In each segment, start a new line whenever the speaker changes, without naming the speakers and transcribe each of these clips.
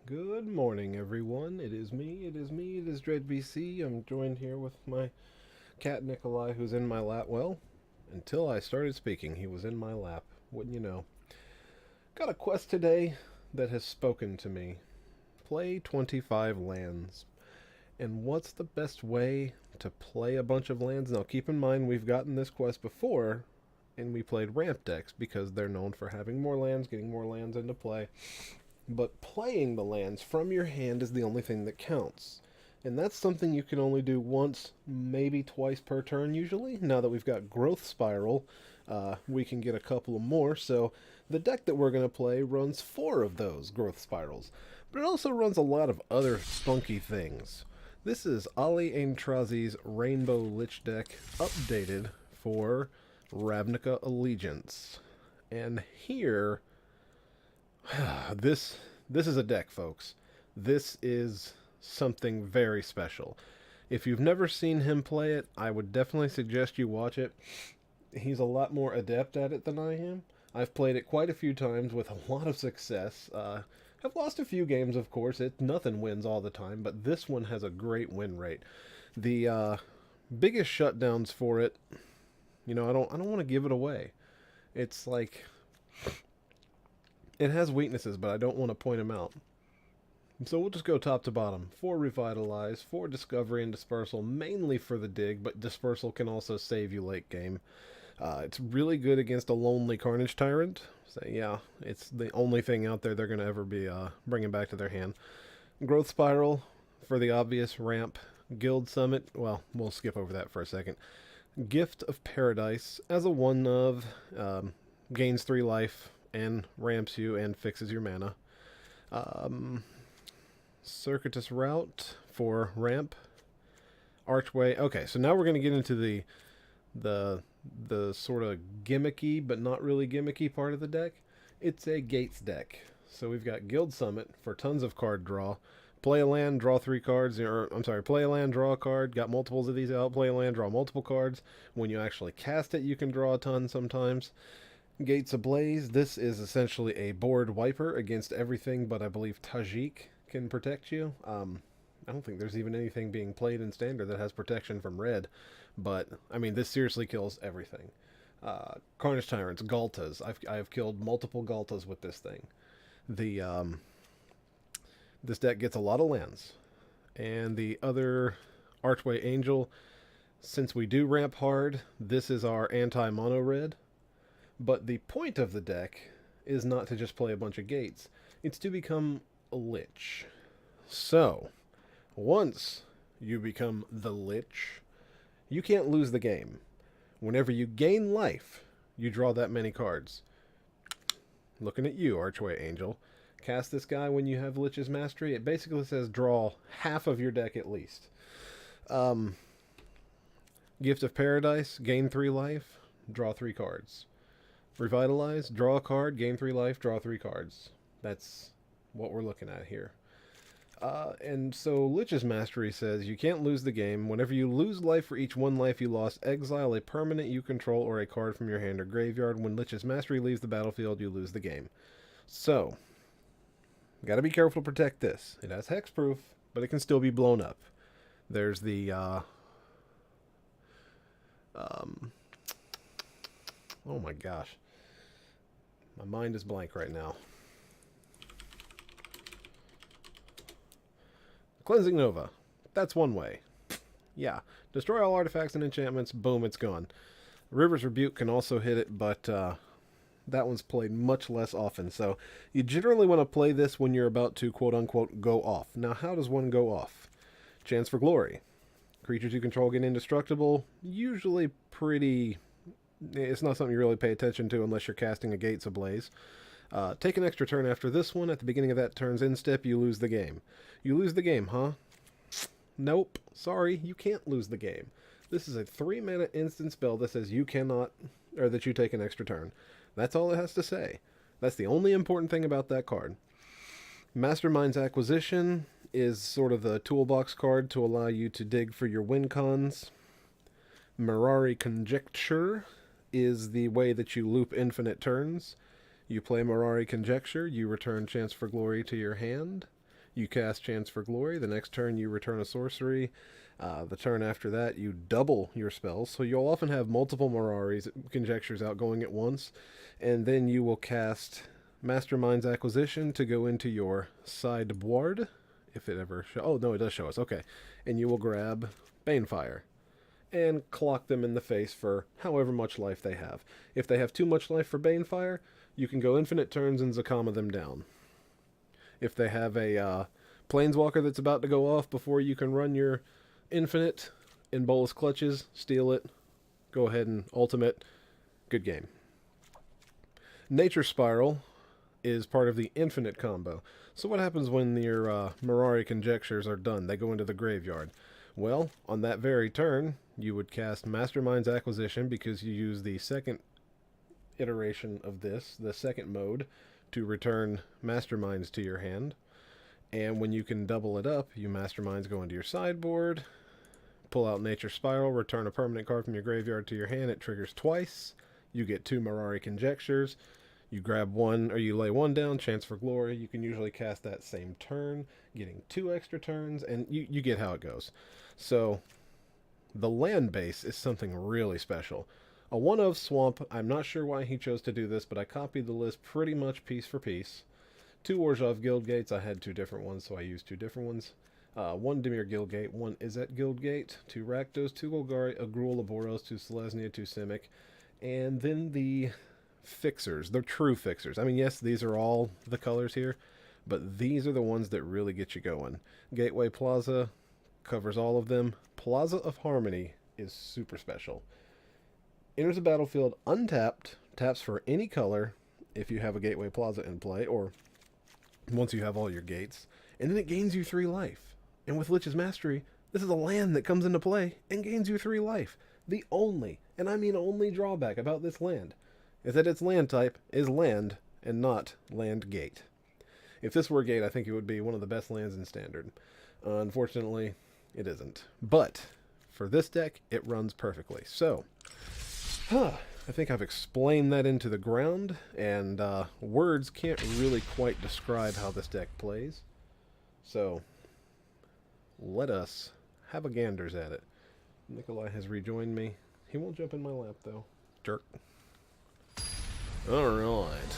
Good morning, everyone. It is me, it is DreadBC. I'm joined here with my cat Nikolai, who's in my lap. Well, until I started speaking, he was in my lap. Wouldn't you know? Got a quest today that has spoken to me. Play 25 lands. And what's the best way to play a bunch of lands? Now, keep in mind, we've gotten this quest before, and we played ramp decks because they're known for having more lands, getting more lands into play. But playing the lands from your hand is the only thing that counts. And that's something you can only do once, maybe twice per turn usually. Now that we've got Growth Spiral, we can get a couple of more. So the deck that we're going to play runs 4 of those Growth Spirals. But it also runs a lot of other spunky things. This is Ali Aintrazi's Rainbow Lich deck updated for Ravnica Allegiance. And here this is a deck, folks. This is something very special. If you've never seen him play it, I would definitely suggest you watch it. He's a lot more adept at it than I am. I've played it quite a few times with a lot of success. I've lost a few games, of course. Nothing wins all the time, but this one has a great win rate. The biggest shutdowns for it, I don't want to give it away. It's like it has weaknesses, but I don't want to point them out. So we'll just go top to bottom. 4 Revitalize, 4 Discovery and Dispersal, mainly for the dig, but Dispersal can also save you late game. It's really good against a lonely Carnage Tyrant. So yeah, it's the only thing out there they're going to ever be bringing back to their hand. Growth Spiral, for the obvious ramp. Guild Summit, well, we'll skip over that for a second. Gift of Paradise, as a 1/of, gains 3 life, and ramps you and fixes your mana. Circuitous Route for ramp. Archway. Okay, so now we're going to get into the sort of gimmicky but not really gimmicky part of the deck. It's a Gates deck. So we've got Guild Summit for tons of card draw. Play a land, draw 3 cards. Play a land, draw a card. Got multiples of these out. Play a land, draw multiple cards. When you actually cast it, you can draw a ton sometimes. Gates Ablaze. This is essentially a board wiper against everything, but I believe Tajik can protect you. I don't think there's even anything being played in Standard that has protection from red, but I mean, this seriously kills everything. Carnage Tyrants, Galtas. I've killed multiple Galtas with this thing. This deck gets a lot of lands, and the other Archway Angel. Since we do ramp hard, this is our anti-mono red. But the point of the deck is not to just play a bunch of gates. It's to become a Lich. So, once you become the Lich, you can't lose the game. Whenever you gain life, you draw that many cards. Looking at you, Archway Angel. Cast this guy when you have Lich's Mastery. It basically says draw half of your deck at least. Gift of Paradise, gain 3 life, draw 3 cards. Revitalize, draw a card, gain 3 life, draw 3 cards. That's what we're looking at here. And so Lich's Mastery says you can't lose the game. Whenever you lose life for each 1 life you lost, exile a permanent you control or a card from your hand or graveyard. When Lich's Mastery leaves the battlefield, you lose the game. So, gotta be careful to protect this. It has hexproof, but it can still be blown up. There's the, oh my gosh. My mind is blank right now. Cleansing Nova. That's one way. Yeah. Destroy all artifacts and enchantments. Boom, it's gone. River's Rebuke can also hit it, but that one's played much less often. So you generally want to play this when you're about to quote-unquote go off. Now, how does one go off? Chance for Glory. Creatures you control get indestructible. Usually pretty... It's not something you really pay attention to unless you're casting a Gates Ablaze. Take an extra turn after this one. At the beginning of that turn's end step, you lose the game. You lose the game, huh? Nope. Sorry, you can't lose the game. This is a 3-mana instant spell that says you cannot, or that you take an extra turn. That's all it has to say. That's the only important thing about that card. Mastermind's Acquisition is sort of the toolbox card to allow you to dig for your win cons. Mirari Conjecture is the way that you loop infinite turns. You play Mirari Conjecture, you return Chance for Glory to your hand. You cast Chance for Glory. The next turn you return a sorcery. The turn after that you double your spells. So you'll often have multiple Mirari Conjectures out going at once. And then you will cast Mastermind's Acquisition to go into your sideboard. If it ever shows. Oh, no, it does show us. Okay. And you will grab Banefire and clock them in the face for however much life they have. If they have too much life for Banefire, you can go infinite turns and Zakama them down. If they have a Planeswalker that's about to go off before you can run your infinite in Bolas Clutches, steal it, go ahead and ultimate. Good game. Nature Spiral is part of the infinite combo. So what happens when your Mirari Conjectures are done? They go into the graveyard. Well, on that very turn, you would cast Mastermind's Acquisition because you use the second iteration of this, the second mode, to return Masterminds to your hand. And when you can double it up, you Masterminds go into your sideboard, pull out Nature Spiral, return a permanent card from your graveyard to your hand. It triggers twice. You get 2 Mirari Conjectures. You grab one, or you lay one down, Chance for Glory. You can usually cast that same turn, getting 2 extra turns, and you get how it goes. So, the land base is something really special. A 1-of Swamp, I'm not sure why he chose to do this, but I copied the list pretty much piece for piece. 2 Orzhov Guildgates, I had 2 different ones, so I used 2 different ones. 1 Dimir Guildgate, 1 Izzet Guildgate, 2 Rakdos, 2 Golgari, a Gruul, a Boros, 2 Selesnya, 2 Simic, and then the fixers, the true fixers. I mean, yes, these are all the colors here, but these are the ones that really get you going. Gateway Plaza covers all of them. Plaza of Harmony is super special. Enters the battlefield untapped, taps for any color if you have a Gateway Plaza in play, or once you have all your gates, and then it gains you 3 life. And with Lich's Mastery, this is a land that comes into play and gains you 3 life. The only, and I mean only, drawback about this land is that its land type is land and not land gate. If this were gate, I think it would be one of the best lands in Standard. Unfortunately, it isn't. But for this deck, it runs perfectly. So, I think I've explained that into the ground, and words can't really quite describe how this deck plays. So, let us have a ganders at it. Nikolai has rejoined me. He won't jump in my lap, though. Jerk. Alright.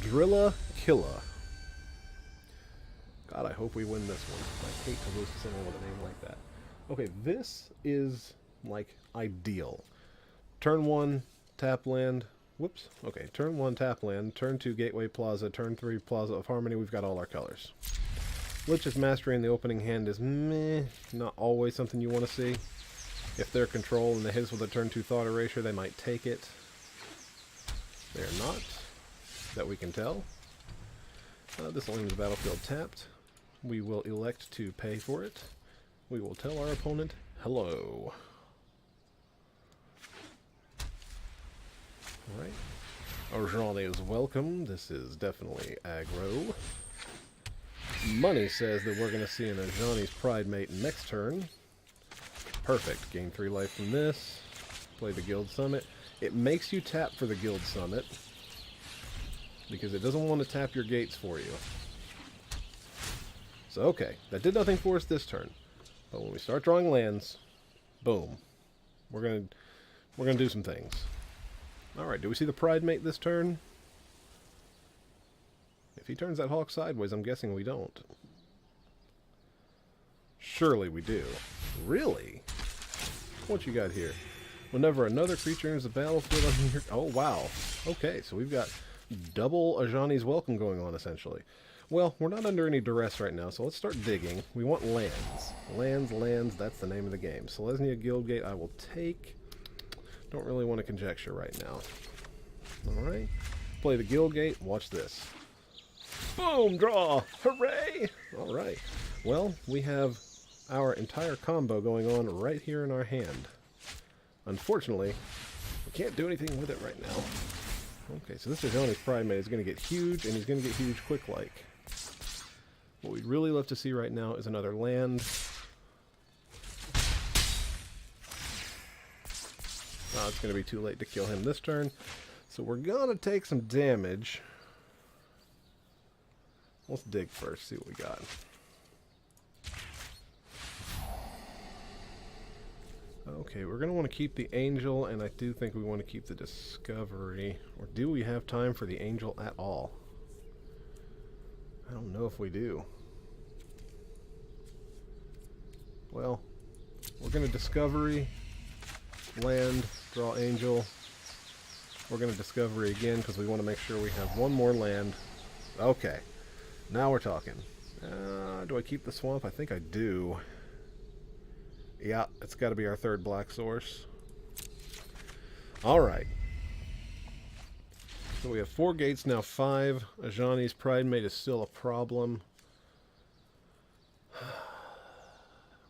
Drilla Killa. God, I hope we win this one. I hate to lose to someone with a name like that. Okay, this is, like, ideal. Turn 1, tap land. Whoops. Okay, turn 1, tap land. Turn 2, Gateway Plaza. Turn 3, Plaza of Harmony. We've got all our colors. Lich's Mastery in the opening hand is meh. Not always something you want to see. If they're control and they hit us with a turn 2 Thought Erasure, they might take it. They're not, that we can tell. This will leave the battlefield tapped. We will elect to pay for it. We will tell our opponent, hello. Alright. Arjani is welcome. This is definitely aggro. Money says that we're going to see an Arjani's Pride Mate next turn. Perfect. Gain 3 life from this. Play the Guild Summit. It makes you tap for the Guild Summit because it doesn't want to tap your gates for you. So, okay. That did nothing for us this turn. But when we start drawing lands, boom. We're gonna do some things. Alright, do we see the Pride Mate this turn? If he turns that Hawk sideways, I'm guessing we don't. Surely we do. Really? What you got here? Whenever another creature enters the battlefield on your... Oh, wow. Okay, so we've got double Ajani's Welcome going on, essentially. Well, we're not under any duress right now, so let's start digging. We want lands. Lands, that's the name of the game. Selesnya Guildgate I will take. Don't really want to conjecture right now. Alright. Play the Guildgate. Watch this. Boom! Draw! Hooray! Alright. Well, we have our entire combo going on right here in our hand. Unfortunately, we can't do anything with it right now. Okay, so this Ajani's Pride Mate is going to get huge, and he's going to get huge quick-like. What we'd really love to see right now is another land. Oh, it's going to be too late to kill him this turn. So we're going to take some damage. Let's dig first, see what we got. Okay, we're going to want to keep the Angel, and I do think we want to keep the Discovery. Or do we have time for the Angel at all? I don't know if we do. Well, we're going to Discovery, land, draw Angel. We're going to Discovery again because we want to make sure we have one more land. Okay, now we're talking. Do I keep the swamp? I think I do. Yeah, it's got to be our third black source. Alright. So we have 4 gates, now 5. Ajani's Pridemate is still a problem.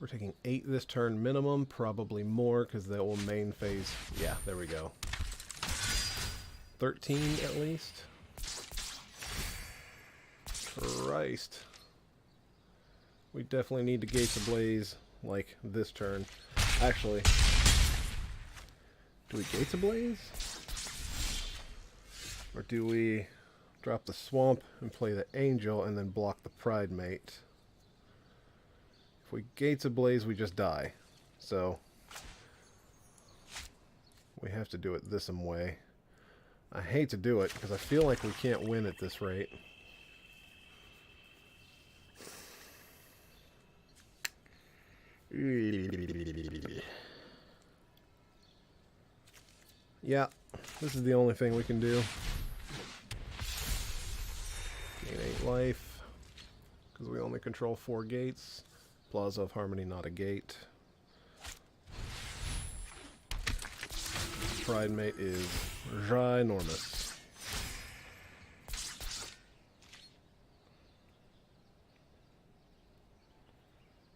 We're taking 8 this turn minimum, probably more because they will main phase. Yeah, there we go. 13 at least. Christ. We definitely need the Gates Ablaze. Like this turn. Actually, do we Gates Ablaze? Or do we drop the Swamp and play the Angel and then block the Pridemate? If we Gates Ablaze, we just die. So, we have to do it this way. I hate to do it because I feel like we can't win at this rate. Yeah, this is the only thing we can do. Gain 8 life, because we only control 4 gates. Plaza of Harmony, not a gate. Pridemate is ginormous.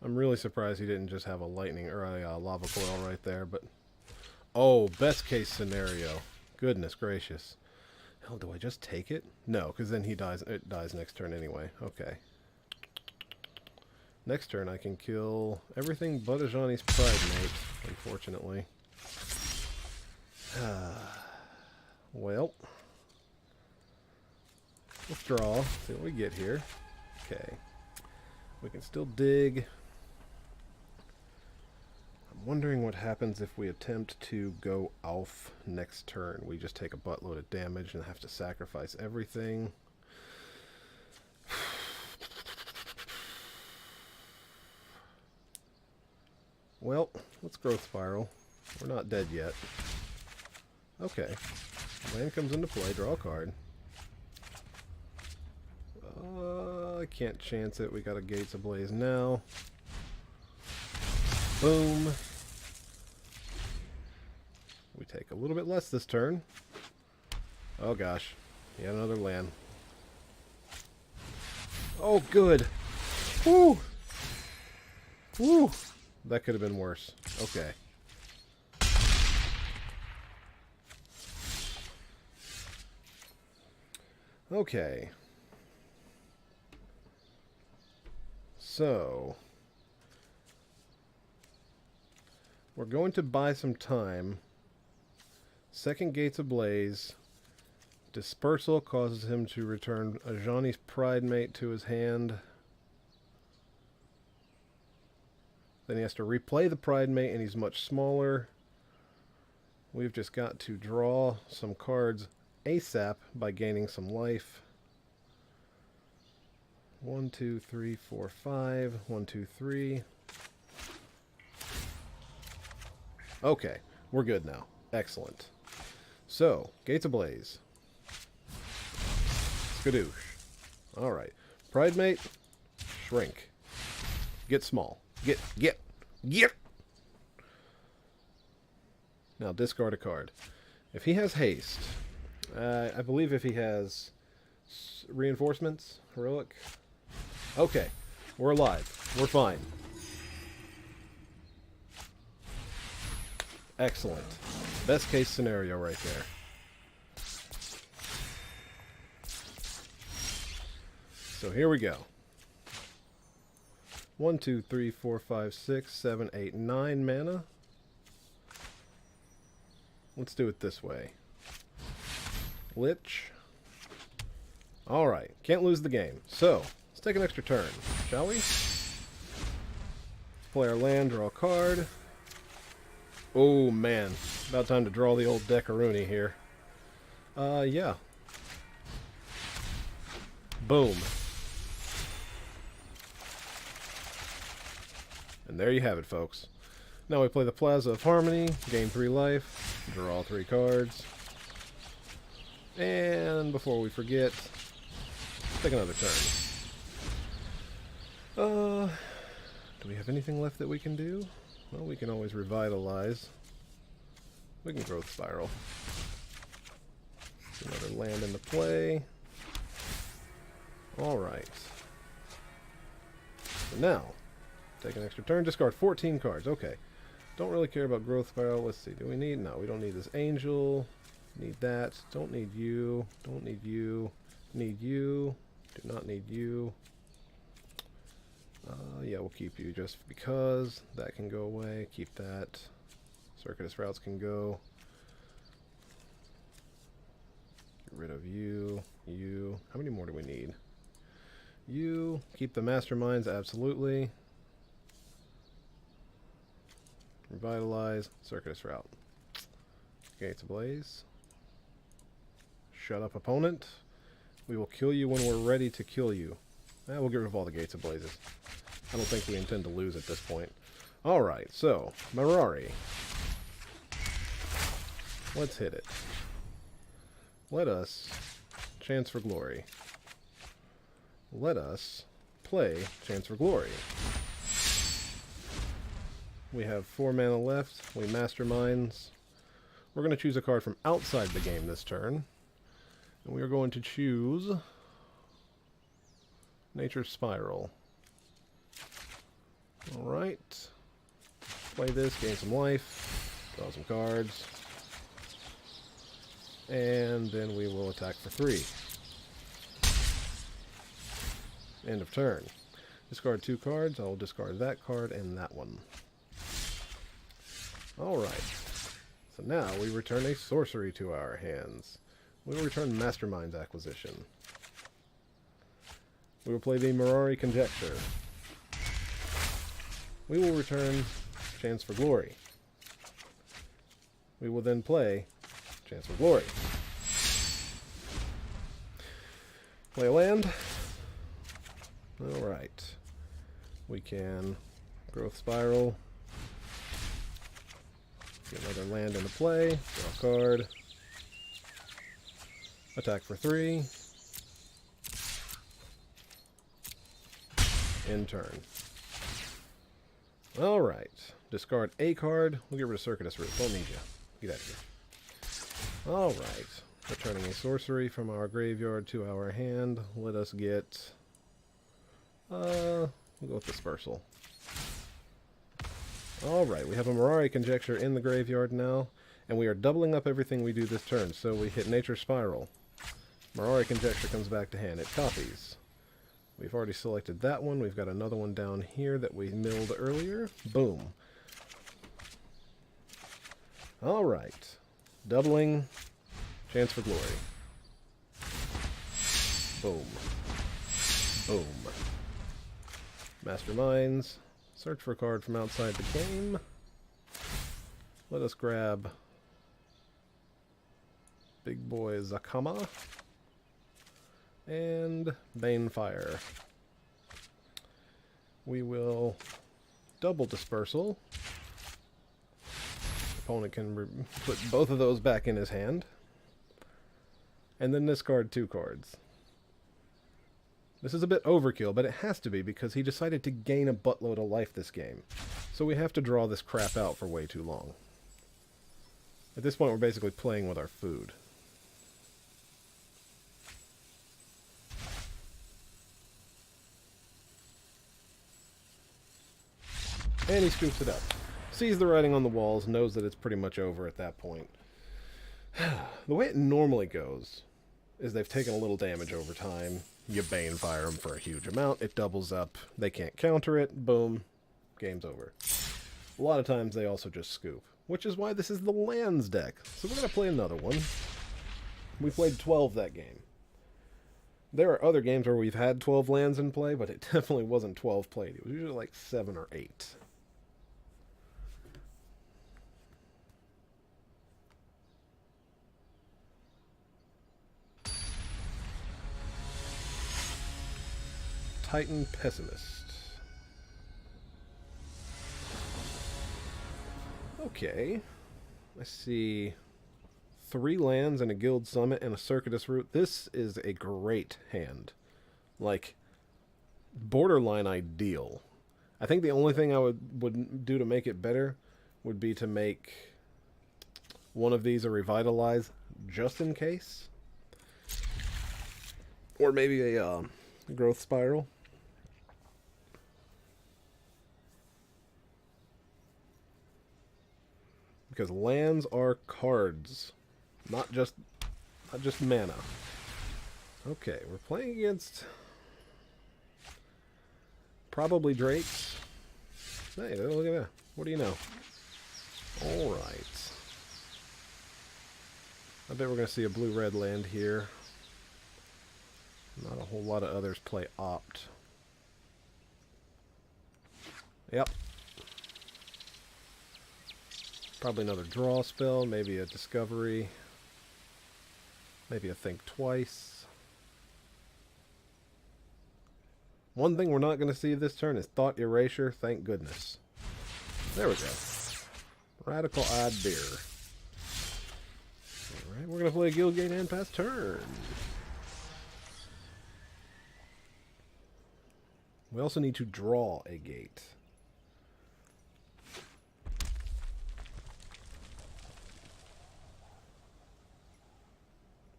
I'm really surprised he didn't just have a lightning or a lava coil right there, but... Oh, best case scenario. Goodness gracious. Hell, do I just take it? No, because then he dies. It dies next turn anyway. Okay. Next turn I can kill everything but Ajani's Pridemate, unfortunately. Well. Let's draw. See what we get here. Okay. We can still dig. I'm wondering what happens if we attempt to go Alf next turn. We just take a buttload of damage and have to sacrifice everything. Well, let's Growth Spiral. We're not dead yet. Okay. Land comes into play, draw a card. I can't chance it. We got a Gates Ablaze now. Boom. We take a little bit less this turn. Oh gosh. Yet another land. Oh, good. Woo! Woo! That could have been worse. Okay. Okay. So, we're going to buy some time. Second Gates Ablaze. Dispersal causes him to return Ajani's Pridemate to his hand. Then he has to replay the Pridemate and he's much smaller. We've just got to draw some cards ASAP by gaining some life. 1, 2, 3, 4, 5. 1, 2, 3. Okay, we're good now. Excellent. So, Gates Ablaze. Skadoosh. Alright. Pridemate. Shrink. Get small. Get. Now discard a card. If he has haste, I believe if he has reinforcements, heroic. Okay, we're alive. We're fine. Excellent. Best case scenario right there. So here we go. 1, 2, 3, 4, 5, 6, 7, 8, 9 mana. Let's do it this way. Lich. Alright, can't lose the game. So, let's take an extra turn, shall we? Play our land, draw a card. Oh man, about time to draw the old Deckaroonie here. Yeah. Boom. And there you have it, folks. Now we play the Plaza of Harmony, gain 3 life, draw 3 cards. And before we forget, take another turn. Do we have anything left that we can do? Well, we can always Revitalize. We can Growth Spiral. Another land into play. Alright. So now, take an extra turn, discard 14 cards. Okay. Don't really care about Growth Spiral. Let's see. Do we need... No, we don't need this Angel. Need that. Don't need you. Don't need you. Need you. Do not need you. Yeah, we'll keep you just because. That can go away. Keep that. Circuitous Routes can go. Get rid of you. You. How many more do we need? You. Keep the Masterminds, absolutely. Revitalize. Circuitous Route. Gates Ablaze. Shut up, opponent. We will kill you when we're ready to kill you. We'll get rid of all the Gates Ablazes. I don't think we intend to lose at this point. Alright, so, Mirari. Let's hit it. Let us Chance for Glory. Let us play Chance for Glory. We have 4 mana left. We Masterminds. We're going to choose a card from outside the game this turn. And we are going to choose Nature's Spiral. Alright. Play this, gain some life, draw some cards. And then we will attack for 3. End of turn. Discard 2 cards. I will discard that card and that one. Alright. So now we return a sorcery to our hands. We will return Mastermind's Acquisition. We will play the Mirari Conjecture. We will return Chance for Glory. We will then play Chance for Glory. Play a land. Alright. We can Growth Spiral. Get another land into play. Draw a card. Attack for 3. End turn. Alright. Discard a card. We'll get rid of Circuitous Route. Don't need you. Get out of here. Alright. Returning a sorcery from our graveyard to our hand. Let us get... we'll go with Dispersal. Alright, we have a Mirari Conjecture in the graveyard now. And we are doubling up everything we do this turn. So we hit Nature's Spiral. Mirari Conjecture comes back to hand. It copies. We've already selected that one. We've got another one down here that we milled earlier. Boom. Alright. Doubling. Chance for Glory. Boom. Boom. Masterminds. Search for a card from outside the game. Let us grab Big Boy Zakama. And Banefire. We will double Dispersal. Opponent can put both of those back in his hand. And then discard 2 cards. This is a bit overkill, but it has to be because he decided to gain a buttload of life this game. So we have to draw this crap out for way too long. At this point, we're basically playing with our food. And he scoops it up. Sees the writing on the walls, knows that it's pretty much over at that point. The way it normally goes is they've taken a little damage over time. You Banefire them for a huge amount. It doubles up. They can't counter it. Boom. Game's over. A lot of times they also just scoop. Which is why this is the lands deck. So we're going to play another one. We played 12 that game. There are other games where we've had 12 lands in play, but it definitely wasn't 12 played. It was usually like 7 or 8. Titan Pessimist. Okay. I see 3 lands and a Guild Summit and a Circuitous Route. This is a great hand. Like, borderline ideal. I think the only thing I would do to make it better would be to make one of these a Revitalize, just in case. Or maybe a Growth Spiral. Because lands are cards, not just mana. Okay, we're playing against probably Drakes. Hey, look at that. What do you know? All right. I bet we're going to see a blue-red land here. Not a whole lot of others play Opt. Yep. Probably another draw spell, maybe a discovery, maybe a think twice. One thing we're not going to see this turn is Thought Erasure, thank goodness. There we go. Radical Odd Beer. Alright, we're going to play a Guildgate and pass turn. We also need to draw a gate.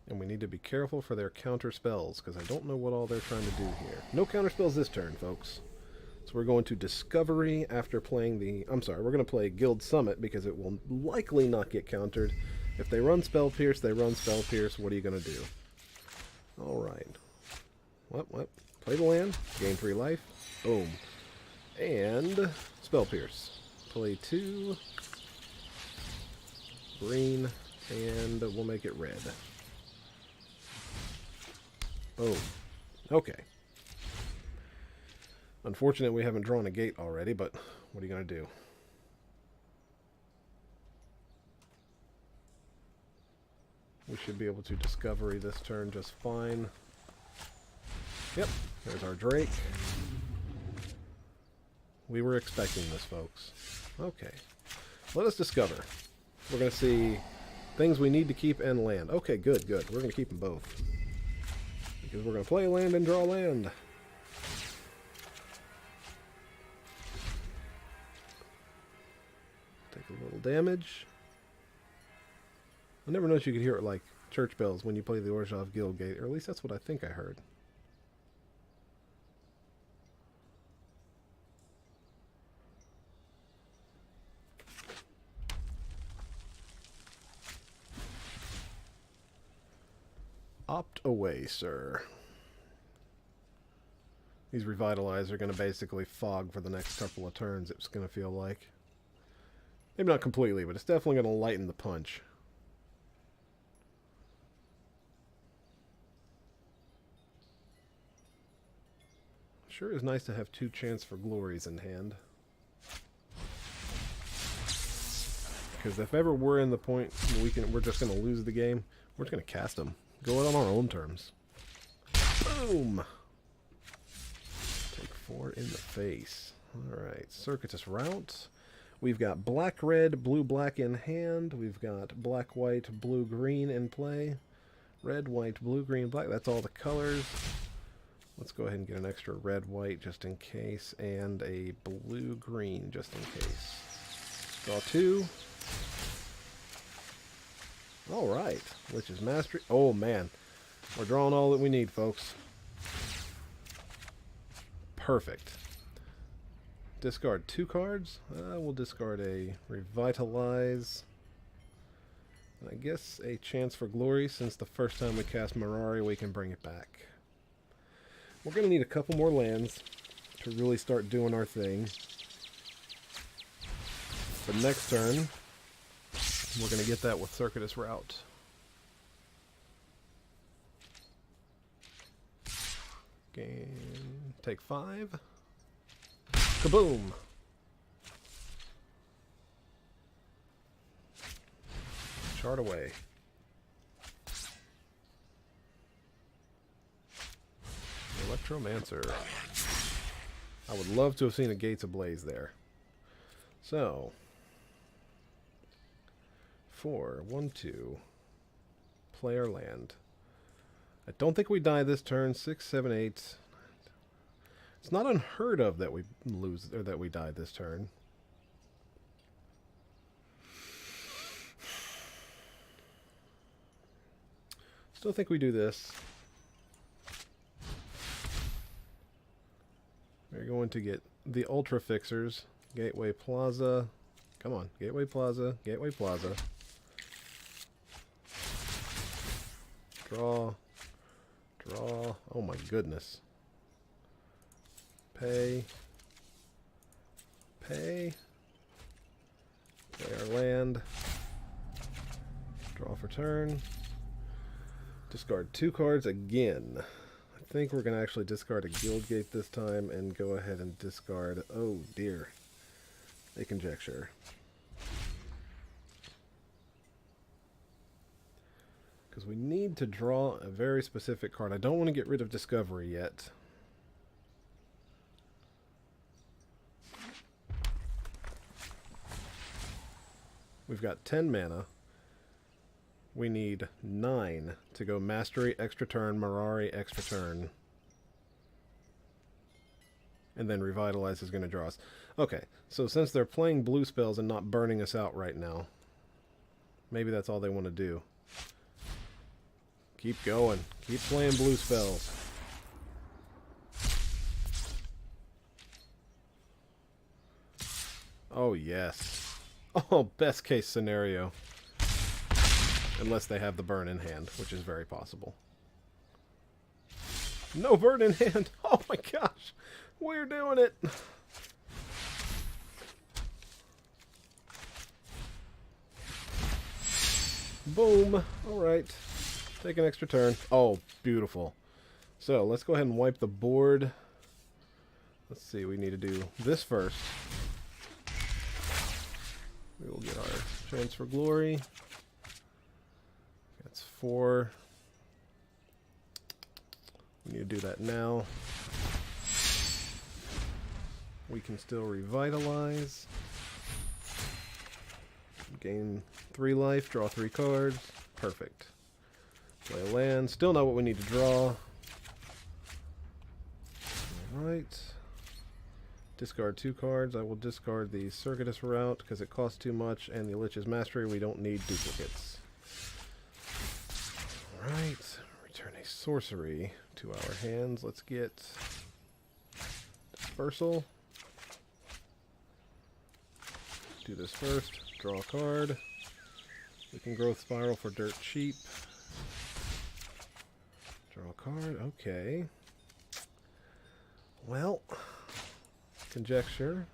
And we need to be careful for their counter spells, because I don't know what all they're trying to do here. No counter spells this turn, folks. So we're going to Discovery after playing the... I'm sorry, we're going to play Guild Summit, because it will likely not get countered. If they run Spell Pierce, they run Spell Pierce. What are you going to do? Alright. What? Play the land. Gain 3 life. Boom. And Spell Pierce. Play 2. Green. And we'll make it red. Boom. Okay. Unfortunate we haven't drawn a gate already, but what are you going to do? We should be able to Discovery this turn just fine. Yep, there's our Drake. We were expecting this, folks. Okay. Let us discover. We're going to see things we need to keep and land. Okay, good. We're going to keep them both. Because we're going to play land and draw land. Take a little damage. I never noticed you could hear it like church bells when you play the Orzhov Guildgate, or at least that's what I think I heard. Opt away, sir. These Revitalize are going to basically fog for the next couple of turns, it's going to feel like. Maybe not completely, but it's definitely going to lighten the punch. Sure is nice to have 2 Chance for Glories in hand. Because if ever we're in the point where we're just going to lose the game, we're just going to cast them. Go out on our own terms. Boom! Take 4 in the face. Alright, Circuitous Route. We've got black-red, blue-black in hand. We've got black-white, blue-green in play. Red, white, blue, green, black. That's all the colors. Let's go ahead and get an extra red-white just in case, and a blue-green just in case. Draw 2. Alright, Lich's Mastery. Oh man, we're drawing all that we need, folks. Perfect. Discard 2 cards. We'll discard a Revitalize. And I guess a Chance for Glory, since the first time we cast Mirari, we can bring it back. We're going to need a couple more lands to really start doing our thing. But next turn, we're going to get that with Circuitous Route. Gain. Take 5. Kaboom! Chart away. Electromancer. I would love to have seen a Gates Ablaze there. So, 4, 1, 2. Player land. I don't think we die this turn. 6, 7, 8. It's not unheard of that we lose or that we die this turn. Still think we do this. We're going to get the Ultra Fixers. Gateway Plaza. Come on. Gateway Plaza. Gateway Plaza. Draw. Draw. Oh my goodness. Pay. Pay. Play our land. Draw for turn. Discard 2 cards again. I think we're going to actually discard a Guildgate this time and go ahead and discard, oh dear, a Conjecture. Because we need to draw a very specific card. I don't want to get rid of Discovery yet. We've got 10 mana. We need 9 to go Mastery, extra turn, Mirari, extra turn. And then Revitalize is going to draw us. Okay, so since they're playing blue spells and not burning us out right now, maybe that's all they want to do. Keep going. Keep playing blue spells. Oh, yes. Oh, best case scenario. Unless they have the burn in hand, which is very possible. No burn in hand! Oh my gosh! We're doing it! Boom! Alright. Take an extra turn. Oh, beautiful. So, let's go ahead and wipe the board. Let's see, we need to do this first. We will get our Chance for Glory. That's 4. We need to do that now. We can still Revitalize. Gain 3 life, draw 3 cards. Perfect. Play a land. Still not what we need to draw. Alright. Discard 2 cards. I will discard the Circuitous Route because it costs too much, and the Lich's Mastery. We don't need duplicates. Alright. Return a sorcery to our hands. Let's get Dispersal. Do this first. Draw a card. We can Growth Spiral for dirt cheap. Draw a card. Okay. Well, Conjecture.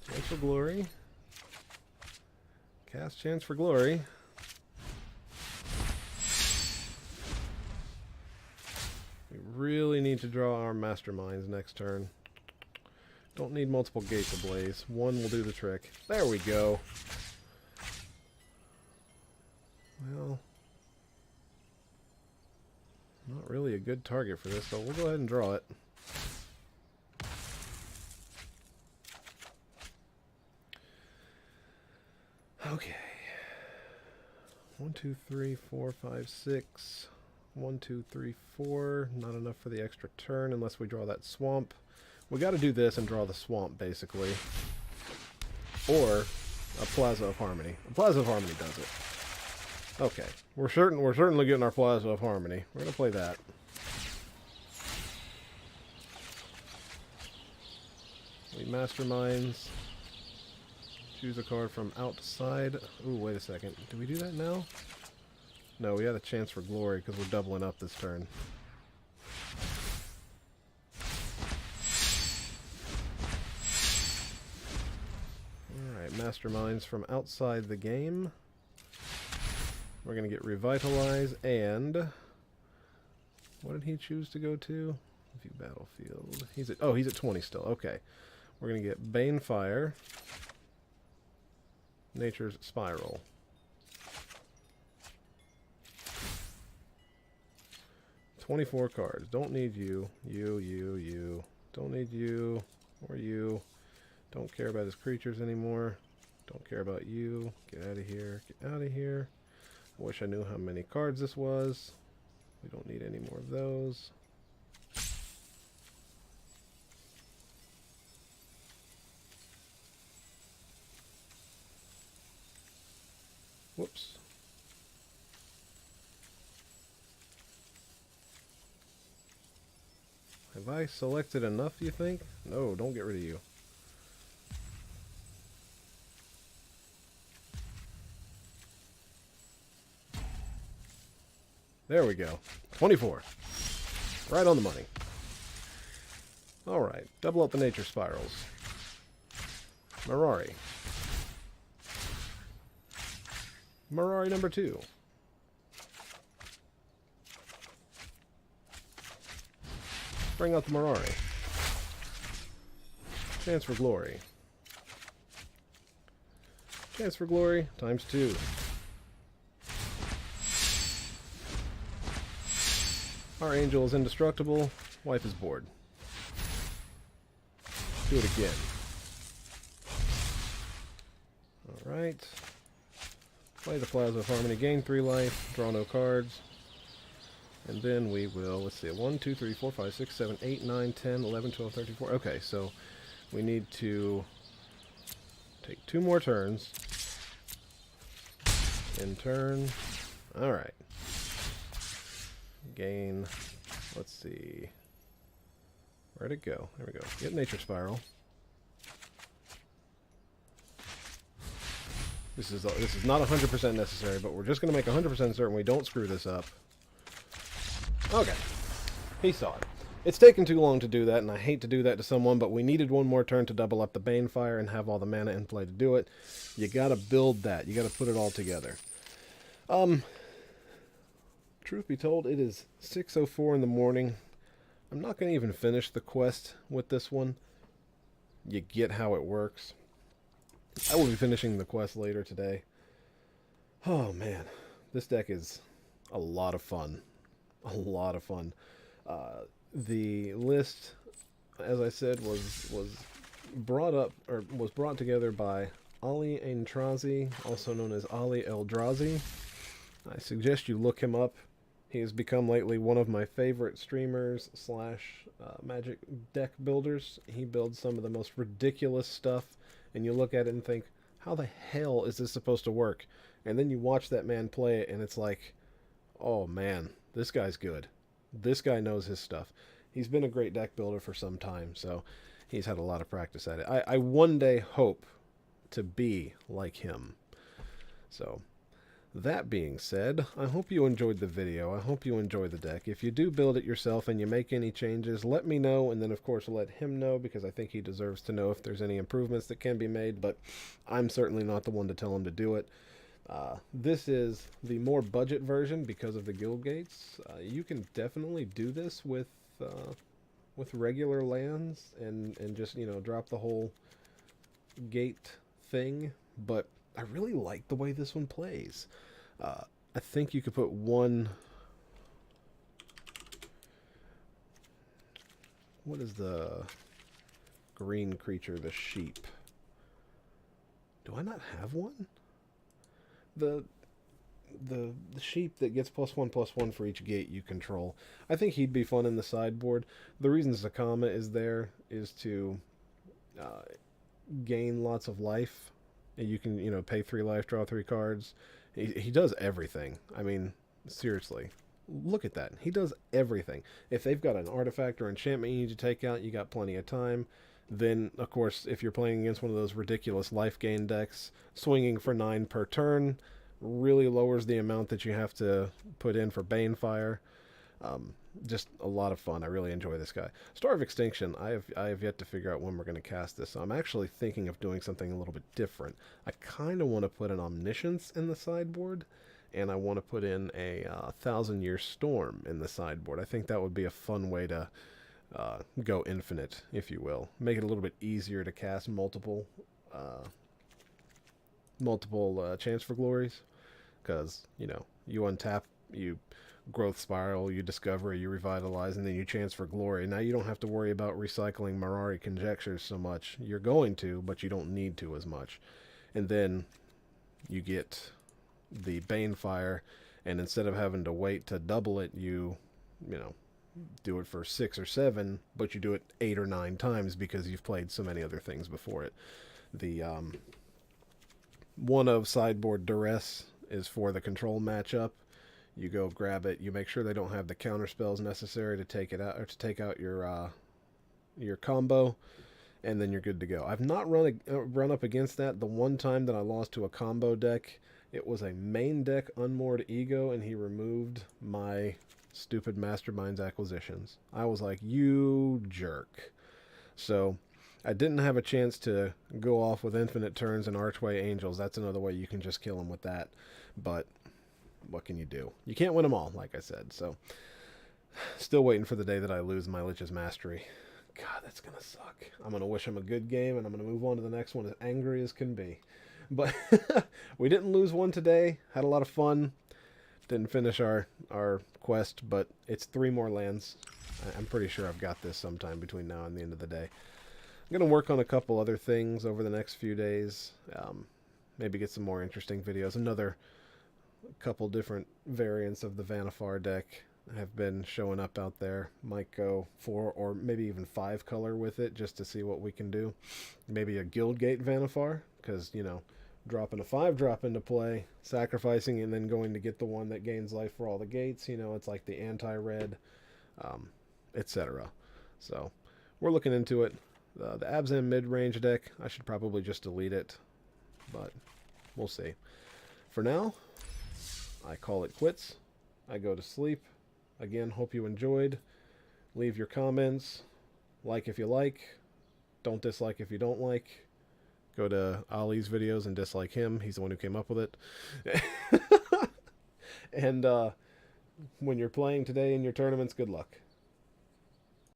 Chance for Glory. Cast Chance for Glory. We really need to draw our Masterminds next turn. Don't need multiple Gates Ablaze. One will do the trick. There we go. Well, not really a good target for this, but we'll go ahead and draw it. Okay. 1, 2, 3, 4, 5, 6. 1, 2, 3, 4. Not enough for the extra turn unless we draw that swamp. We got to do this and draw the swamp, basically. Or a Plaza of Harmony. A Plaza of Harmony does it. Okay, we're certainly getting our Plaza of Harmony. We're gonna play that. We Masterminds. Choose a card from outside. Ooh, wait a second. Do we do that now? No, we had a Chance for Glory because we're doubling up this turn. Alright, Masterminds from outside the game. We're going to get Revitalize and What did he choose to go to? View battlefield. He's at 20 still. Okay. We're going to get Banefire. Nature's Spiral. $24 cards. Don't need you. You. Don't need you. Or you. Don't care about his creatures anymore. Don't care about you. Get out of here. Get out of here. I wish I knew how many cards this was. We don't need any more of those. Whoops. Have I selected enough, you think? No, don't get rid of you. There we go. 24. Right on the money. Alright, double up the nature spirals. Mirari. Mirari number 2. Bring out the Mirari. Chance for glory. Chance for glory times 2. Our angel is indestructible. Wife is bored. Do it again. Alright. Play the Plaza of Harmony. Gain 3 life. Draw no cards. And then we will, let's see, 1, 2, 3, 4, 5, 6, 7, 8, 9, 10, 11, 12, 13, 14. Okay, so we need to take 2 more turns. In turn. Alright. Gain, let's see, where'd it go? There we go. Get Nature Spiral. This is not 100% necessary, but we're just going to make 100% certain we don't screw this up. Okay. He saw it. It's taken too long to do that, and I hate to do that to someone, but we needed 1 more turn to double up the Banefire and have all the mana in play to do it. You gotta build that. You gotta put it all together. Truth be told, it is 6:04 in the morning. I'm not going to even finish the quest with this one. You get how it works. I will be finishing the quest later today. Oh man, this deck is a lot of fun. A lot of fun. The list, as I said, was brought together by Ali Aintrazi, also known as Ali Eldrazi. I suggest you look him up. He has become lately one of my favorite streamers / Magic deck builders. He builds some of the most ridiculous stuff, and you look at it and think, how the hell is this supposed to work? And then you watch that man play it, and it's like, oh man, this guy's good. This guy knows his stuff. He's been a great deck builder for some time, so he's had a lot of practice at it. I one day hope to be like him. So, that being said, I hope you enjoyed the video. I hope you enjoy the deck. If you do build it yourself and you make any changes, let me know, and then of course let him know, because I think he deserves to know if there's any improvements that can be made, but I'm certainly not the one to tell him to do it. This is the more budget version because of the Guildgates. You can definitely do this with regular lands and just, you know, drop the whole gate thing, but I really like the way this one plays. I think you could put 1... What is the green creature, the sheep? Do I not have one? The sheep that gets +1/+1 for each gate you control. I think he'd be fun in the sideboard. The reason Zakama is there is to gain lots of life. You can, you know, pay 3 life, draw 3 cards. He does everything. I mean, seriously. Look at that. He does everything. If they've got an artifact or enchantment you need to take out, you got plenty of time. Then, of course, if you're playing against one of those ridiculous life gain decks, swinging for 9 per turn really lowers the amount that you have to put in for Banefire. Just a lot of fun. I really enjoy this guy. Star of Extinction, I have yet to figure out when we're going to cast this. So I'm actually thinking of doing something a little bit different. I kind of want to put an Omniscience in the sideboard and I want to put in a 1,000-Year Storm in the sideboard. I think that would be a fun way to go infinite, if you will. Make it a little bit easier to cast multiple Chance for Glories, because, you know, you untap, you Growth Spiral, you Discover, you Revitalize, and then you Chance for Glory. Now you don't have to worry about recycling Mirari Conjectures so much. You're going to, but you don't need to as much. And then you get the Banefire, and instead of having to wait to double it, you know, do it for 6 or 7, but you do it 8 or 9 times because you've played so many other things before it. The one of sideboard Duress is for the control matchup. You go grab it. You make sure they don't have the counter spells necessary to take it out, or to take out your combo, and then you're good to go. I've not run up against that. The one time that I lost to a combo deck, it was a main deck Unmoored Ego, and he removed my stupid Mastermind's acquisitions. I was like, you jerk. So I didn't have a chance to go off with infinite turns and Archway Angels. That's another way you can just kill them with that. But what can you do? You can't win them all, like I said. So still waiting for the day that I lose my Lich's Mastery. God, that's going to suck. I'm going to wish him a good game, and I'm going to move on to the next one as angry as can be. But we didn't lose one today. Had a lot of fun. Didn't finish our quest, but it's 3 more lands. I'm pretty sure I've got this sometime between now and the end of the day. I'm going to work on a couple other things over the next few days. Maybe get some more interesting videos. Another couple different variants of the Banefire deck have been showing up out there. Might go 4 or maybe even 5 color with it just to see what we can do. Maybe a Guildgate Banefire, because, you know, dropping a 5-drop into play, sacrificing, and then going to get the one that gains life for all the gates. You know, it's like the anti-red, etc. So we're looking into it. The Abzan mid-range deck, I should probably just delete it, but we'll see. For now, I call it quits. I go to sleep. Again, hope you enjoyed. Leave your comments. Like if you like. Don't dislike if you don't like. Go to Ali's videos and dislike him. He's the one who came up with it. And when you're playing today in your tournaments, good luck.